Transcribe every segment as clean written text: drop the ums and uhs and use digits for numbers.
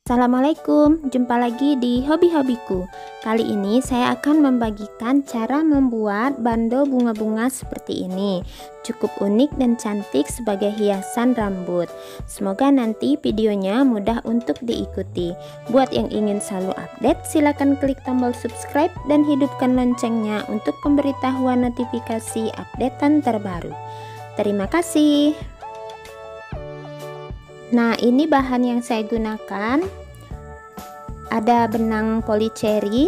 Assalamualaikum, jumpa lagi di hobi-hobiku. Kali ini saya akan membagikan cara membuat bando bunga-bunga seperti ini. Cukup unik dan cantik sebagai hiasan rambut. Semoga nanti videonya mudah untuk diikuti. Buat yang ingin selalu update, silakan klik tombol subscribe dan hidupkan loncengnya untuk pemberitahuan notifikasi updatean terbaru. Terima kasih. Nah, ini bahan yang saya gunakan. Ada benang polycherry,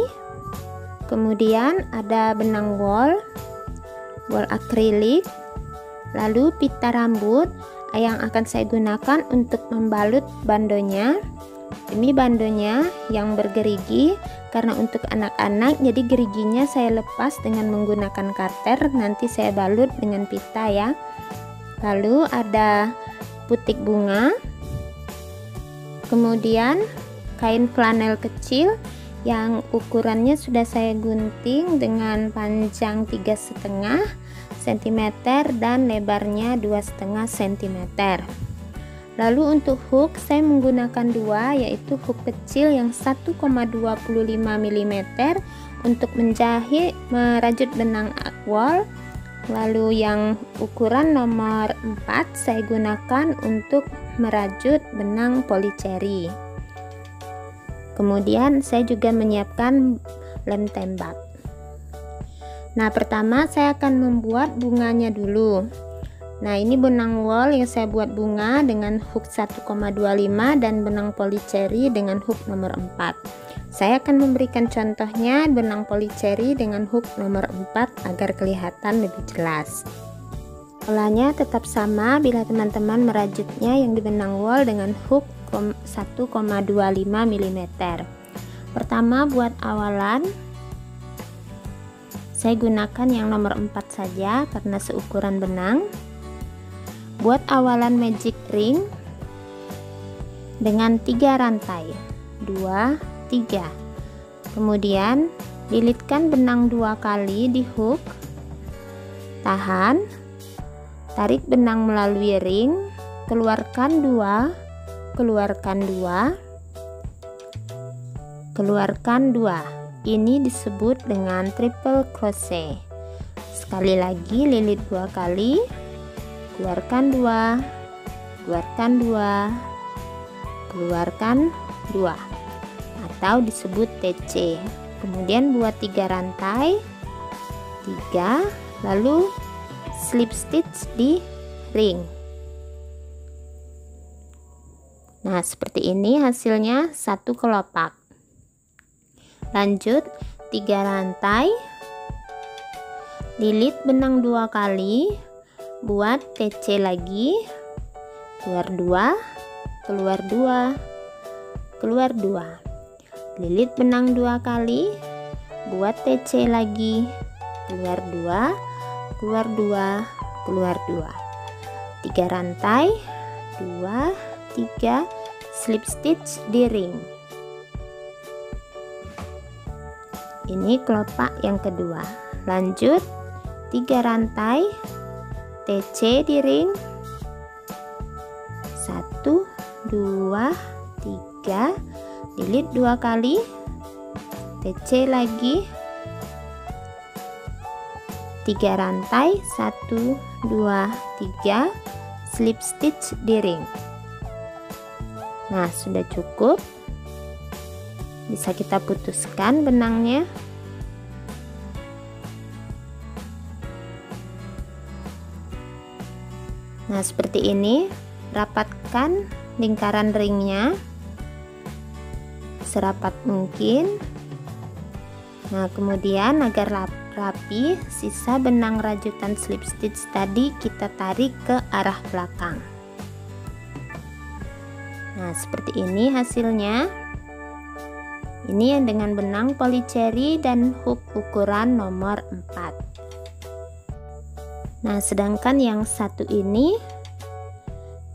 kemudian ada benang wol akrilik, lalu pita rambut yang akan saya gunakan untuk membalut bandonya. Ini bandonya yang bergerigi, karena untuk anak-anak jadi geriginya saya lepas dengan menggunakan cutter, nanti saya balut dengan pita ya. Lalu ada putik bunga, kemudian kain flanel kecil yang ukurannya sudah saya gunting dengan panjang 3,5 cm dan lebarnya 2,5 cm. Lalu untuk hook saya menggunakan dua, yaitu hook kecil yang 1,25 mm untuk menjahit merajut benang wol. Lalu yang ukuran nomor 4 saya gunakan untuk merajut benang polycherry. Kemudian saya juga menyiapkan lem tembak. Nah, pertama saya akan membuat bunganya dulu. Nah, ini benang wol yang saya buat bunga dengan hook 1,25 dan benang polycherry dengan hook nomor 4. Saya akan memberikan contohnya benang polycherry dengan hook nomor 4 agar kelihatan lebih jelas. Polanya tetap sama bila teman-teman merajutnya yang di benang wol dengan hook 1,25 mm. Pertama, buat awalan saya gunakan yang nomor 4 saja karena seukuran benang. Buat awalan magic ring dengan 3 rantai, 2, 3. Kemudian lilitkan benang 2 kali di hook, tahan, tarik benang melalui ring, keluarkan 2, keluarkan 2, keluarkan 2. Ini disebut dengan triple crochet. Sekali lagi lilit 2 kali, keluarkan 2, keluarkan 2, keluarkan 2, atau disebut TC. Kemudian buat 3 rantai, 3, lalu slip stitch di ring. Nah, seperti ini hasilnya satu kelopak. Lanjut 3 rantai, lilit benang 2 kali, buat TC lagi, keluar 2, keluar 2, keluar 2. Lilit benang 2 kali, buat TC lagi, keluar 2, keluar 2, keluar 2. 3 rantai, 2, 3, slip stitch di ring. Ini kelopak yang kedua. Lanjut 3 rantai, TC di ring, 1, 2, 3, lilit 2 kali, TC lagi, 3 rantai, 1, 2, 3, slip stitch di ring. Nah, sudah cukup. Bisa kita putuskan benangnya. Nah, seperti ini. Rapatkan lingkaran ringnya serapat mungkin. Nah, kemudian agar rapi, sisa benang rajutan slip stitch tadi kita tarik ke arah belakang. Nah, seperti ini hasilnya. Ini yang dengan benang polycherry dan hook ukuran nomor 4. Nah, sedangkan yang satu ini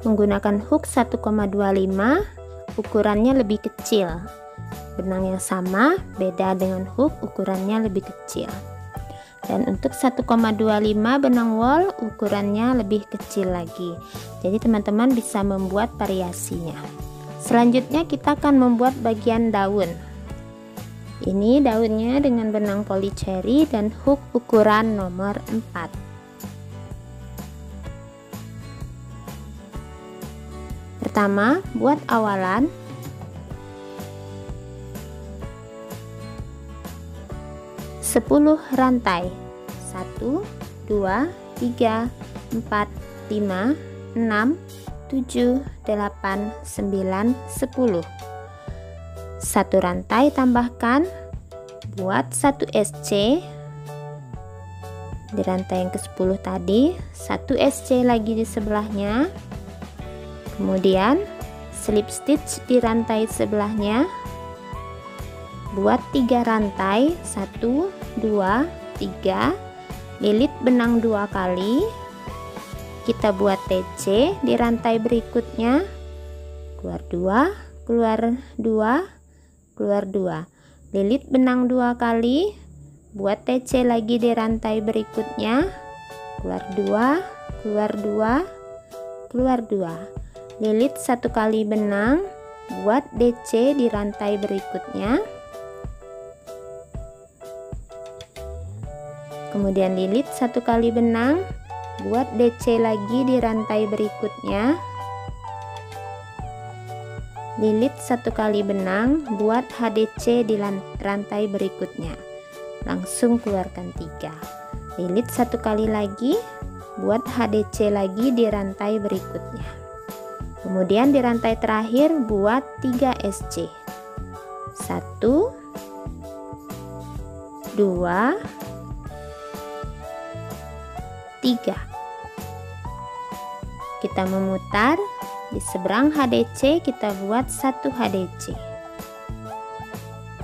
menggunakan hook 1,25, ukurannya lebih kecil. Benang yang sama, beda dengan hook ukurannya lebih kecil. Dan untuk 1,25 benang wol ukurannya lebih kecil lagi. Jadi teman-teman bisa membuat variasinya. Selanjutnya kita akan membuat bagian daun. Ini daunnya dengan benang polycherry dan hook ukuran nomor 4. Pertama, buat awalan. Sepuluh rantai. 1, 2, 3, 4, 5, 6, 7, 8, 9, 10. Satu rantai tambahkan, buat 1 SC di rantai yang ke-10 tadi, 1 SC lagi di sebelahnya, kemudian slip stitch di rantai sebelahnya, buat 3 rantai, 1, 2, 3, lilit benang 2 kali, kita buat TC di rantai berikutnya, keluar 2, keluar 2, keluar 2, lilit benang 2 kali, buat TC lagi di rantai berikutnya, keluar 2, keluar 2, keluar 2, lilit 1 kali benang, buat DC di rantai berikutnya, kemudian lilit 1 kali benang, buat DC lagi di rantai berikutnya, lilit 1 kali benang, buat HDC di rantai berikutnya, langsung keluarkan 3, lilit 1 kali lagi, buat HDC lagi di rantai berikutnya, kemudian di rantai terakhir buat 3 SC, 1, 2, 3. Kita memutar. Di seberang HDC kita buat 1 HDC.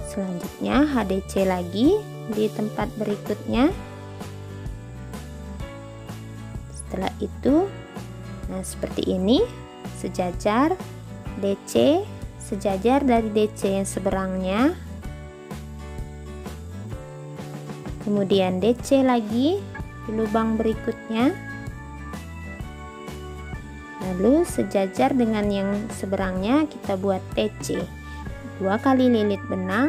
Selanjutnya HDC lagi di tempat berikutnya. Setelah itu, nah seperti ini, sejajar DC, sejajar dari DC yang seberangnya. Kemudian DC lagi di lubang berikutnya. Lalu sejajar dengan yang seberangnya kita buat TC, 2 kali lilit benang,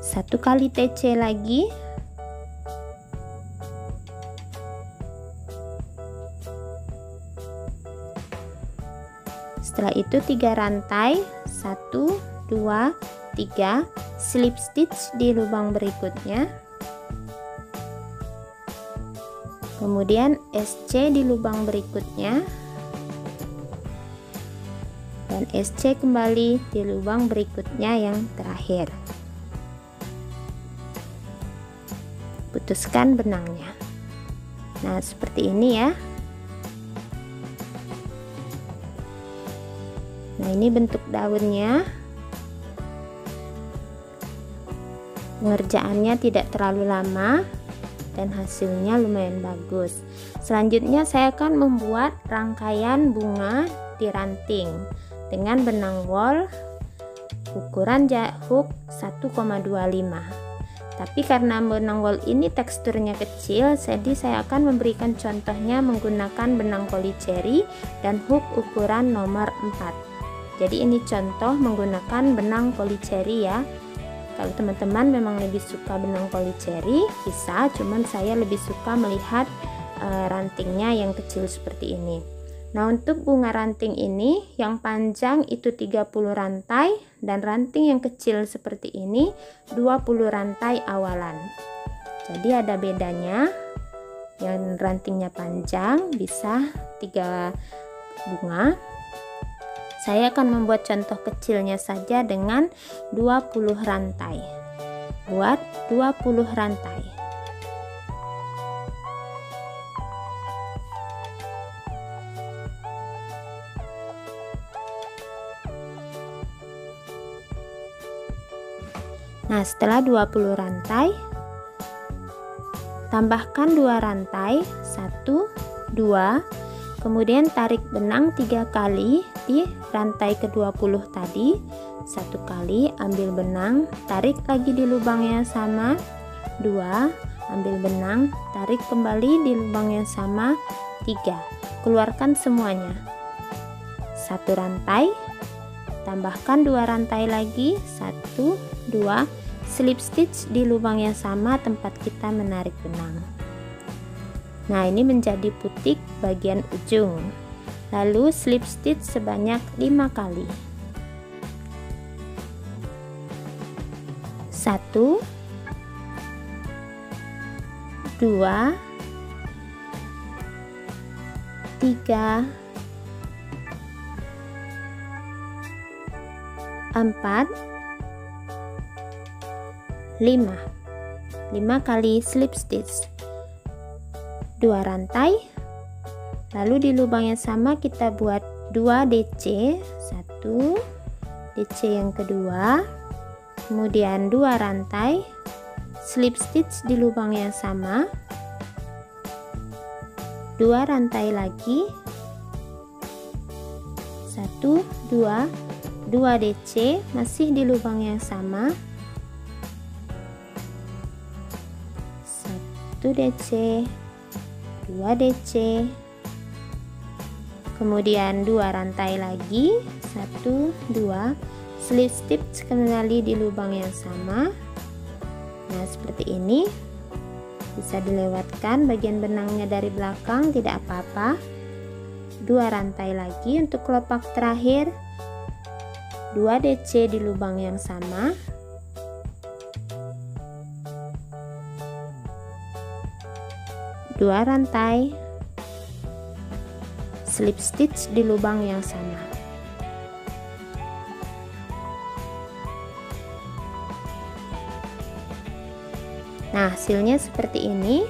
satu kali TC lagi, setelah itu 3 rantai, 1, 2, 3, slip stitch di lubang berikutnya, kemudian SC di lubang berikutnya, dan SC kembali di lubang berikutnya yang terakhir. Putuskan benangnya. Nah seperti ini ya. Nah ini bentuk daunnya. Pengerjaannya tidak terlalu lama dan hasilnya lumayan bagus. Selanjutnya saya akan membuat rangkaian bunga di ranting dengan benang wol ukuran hook 1,25. Tapi karena benang wol ini teksturnya kecil, jadi saya akan memberikan contohnya menggunakan benang polycherry dan hook ukuran nomor 4. Jadi ini contoh menggunakan benang polycherry ya. Kalau teman-teman memang lebih suka benang polycherry bisa, cuman saya lebih suka melihat rantingnya yang kecil seperti ini. Nah untuk bunga ranting ini yang panjang itu 30 rantai dan ranting yang kecil seperti ini 20 rantai awalan. Jadi ada bedanya, yang rantingnya panjang bisa 3 bunga. Saya akan membuat contoh kecilnya saja dengan 20 rantai. Buat 20 rantai. Nah, setelah 20 rantai, tambahkan 2 rantai, 1, 2, kemudian tarik benang 3 kali di rantai ke-20 tadi, 1 kali ambil benang, tarik lagi di lubang yang sama, 2, Ambil benang, tarik kembali di lubang yang sama 3. Keluarkan semuanya. 1 rantai, tambahkan 2 rantai lagi, 1, 2, slip stitch di lubang yang sama tempat kita menarik benang. Nah, ini menjadi putik bagian ujung. Lalu slip stitch sebanyak 5 kali. 1, 2, 3, 4, 5 kali slip stitch, 2 rantai, lalu di lubang yang sama kita buat 2 DC, 1 DC yang kedua, kemudian 2 rantai, slip stitch di lubang yang sama, 2 rantai lagi, 1, 2 DC masih di lubang yang sama, 1 DC, 2 DC, kemudian 2 rantai lagi, 1, 2, slip stitch kembali di lubang yang sama. Nah, seperti ini. Bisa dilewatkan bagian benangnya dari belakang, tidak apa-apa. 2 rantai lagi untuk kelopak terakhir, 2 DC di lubang yang sama, 2 rantai, slip stitch di lubang yang sama. Nah, hasilnya seperti ini.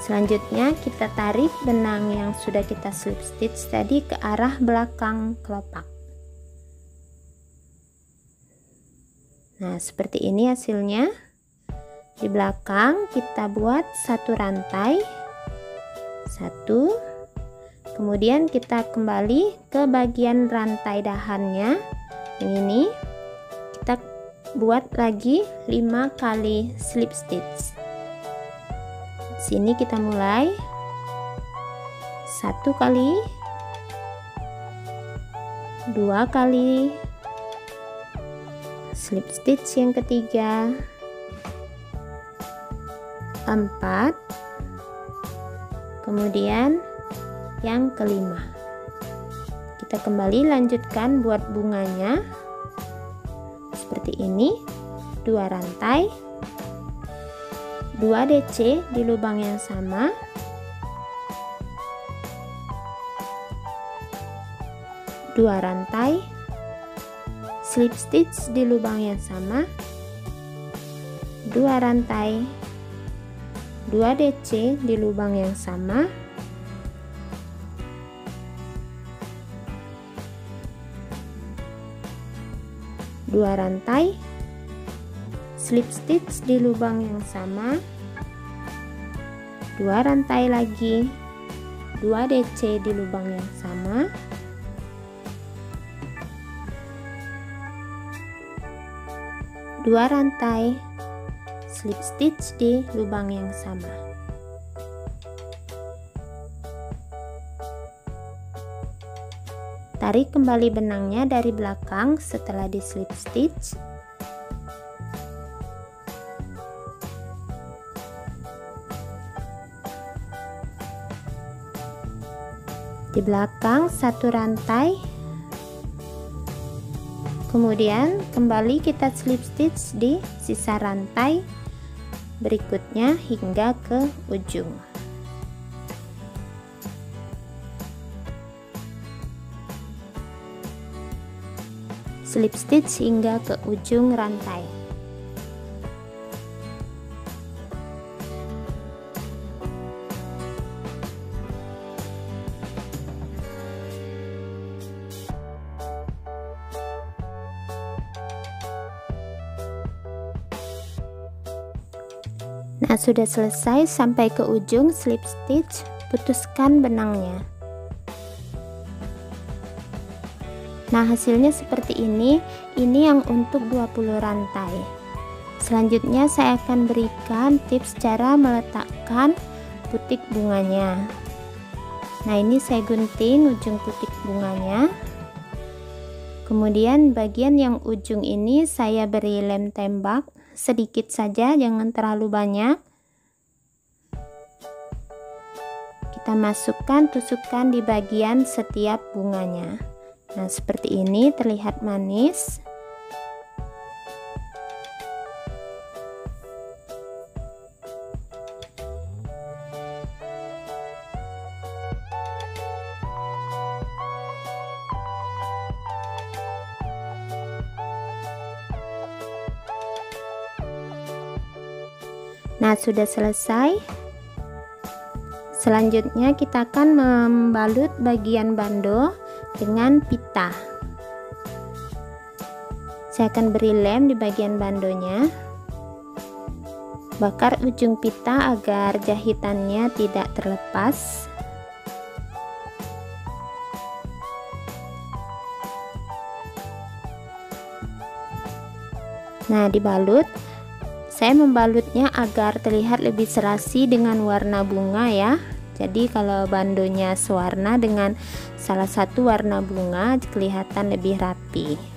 Selanjutnya kita tarik benang yang sudah kita slip stitch tadi ke arah belakang kelopak. Nah, seperti ini hasilnya. Di belakang kita buat 1 rantai, 1, kemudian kita kembali ke bagian rantai dahannya yang ini, kita buat lagi 5 kali slip stitch. Sini kita mulai 1 kali, 2 kali slip stitch yang ketiga, 4, kemudian yang kelima. Kita kembali lanjutkan buat bunganya seperti ini, 2 rantai, 2 DC di lubang yang sama, 2 rantai, slip stitch di lubang yang sama, 2 rantai, 2 DC di lubang yang sama, 2 rantai, slip stitch di lubang yang sama, 2 rantai lagi, 2 DC di lubang yang sama, 2 rantai, slip stitch di lubang yang sama. Tarik kembali benangnya dari belakang setelah di slip stitch. Di belakang 1 rantai, kemudian kembali kita slip stitch di sisa rantai berikutnya hingga ke ujung. Slip stitch hingga ke ujung rantai. Nah, sudah selesai sampai ke ujung slip stitch, putuskan benangnya. Nah, hasilnya seperti ini. Ini yang untuk 20 rantai. Selanjutnya saya akan berikan tips cara meletakkan putik bunganya. Nah, ini saya gunting ujung putik bunganya. Kemudian bagian yang ujung ini saya beri lem tembak sedikit saja, jangan terlalu banyak. Kita masukkan tusukan di bagian setiap bunganya. Nah, seperti ini terlihat manis. Nah, sudah selesai. Selanjutnya kita akan membalut bagian bando dengan pita. Saya akan beri lem di bagian bandonya. Bakar ujung pita agar jahitannya tidak terlepas. Nah, dibalut. Saya membalutnya agar terlihat lebih serasi dengan warna bunga ya. Jadi kalau bandonya sewarna dengan salah satu warna bunga kelihatan lebih rapi.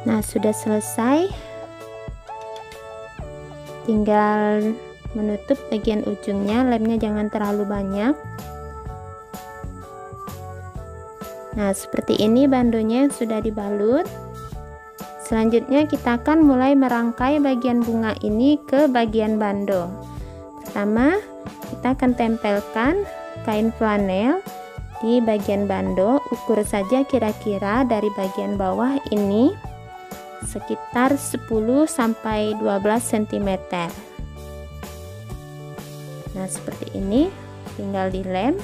Nah, sudah selesai. Tinggal menutup bagian ujungnya, lemnya jangan terlalu banyak. Nah, seperti ini bandonya yang sudah dibalut. Selanjutnya kita akan mulai merangkai bagian bunga ini ke bagian bando. Pertama, kita akan tempelkan kain flanel di bagian bando. Ukur saja kira-kira dari bagian bawah ini sekitar 10 sampai 12 cm. Nah, seperti ini, tinggal dilem.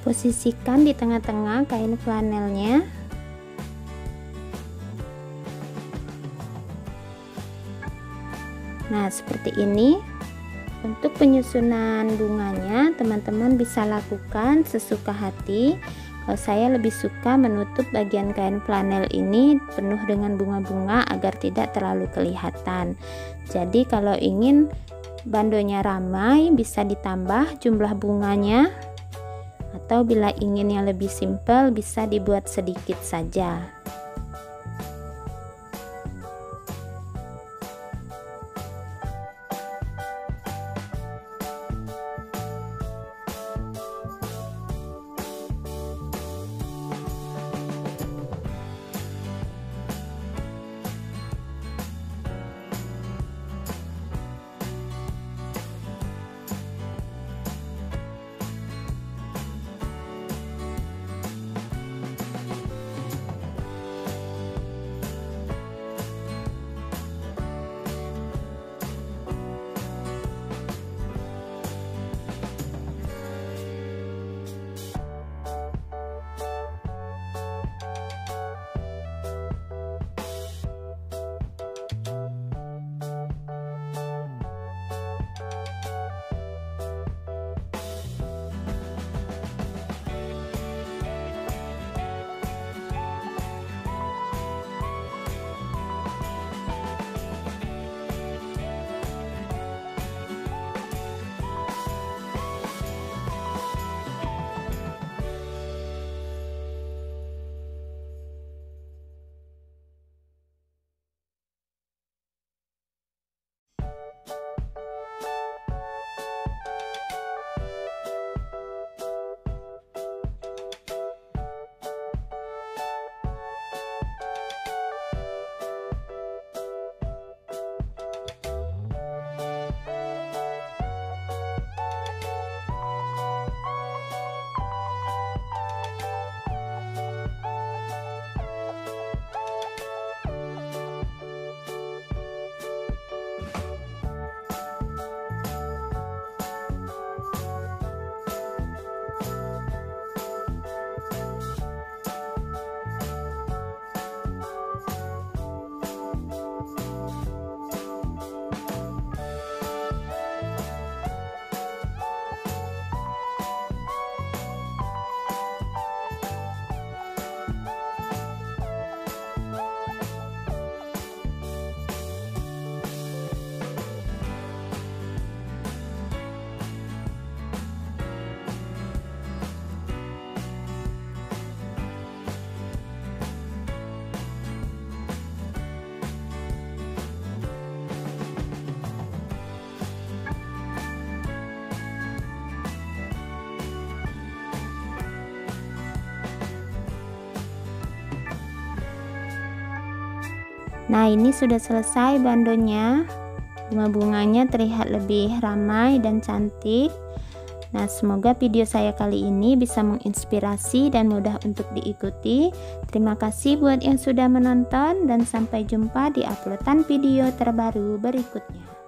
Posisikan di tengah-tengah kain flanelnya. Nah, seperti ini. Untuk penyusunan bunganya, teman-teman bisa lakukan sesuka hati. Kalau saya lebih suka menutup bagian kain flanel ini penuh dengan bunga-bunga agar tidak terlalu kelihatan. Jadi kalau ingin bandonya ramai, bisa ditambah jumlah bunganya atau bila ingin yang lebih simpel bisa dibuat sedikit saja. Nah, ini sudah selesai bandonya. Bunga-bunganya terlihat lebih ramai dan cantik. Nah, semoga video saya kali ini bisa menginspirasi dan mudah untuk diikuti. Terima kasih buat yang sudah menonton dan sampai jumpa di uploadan video terbaru berikutnya.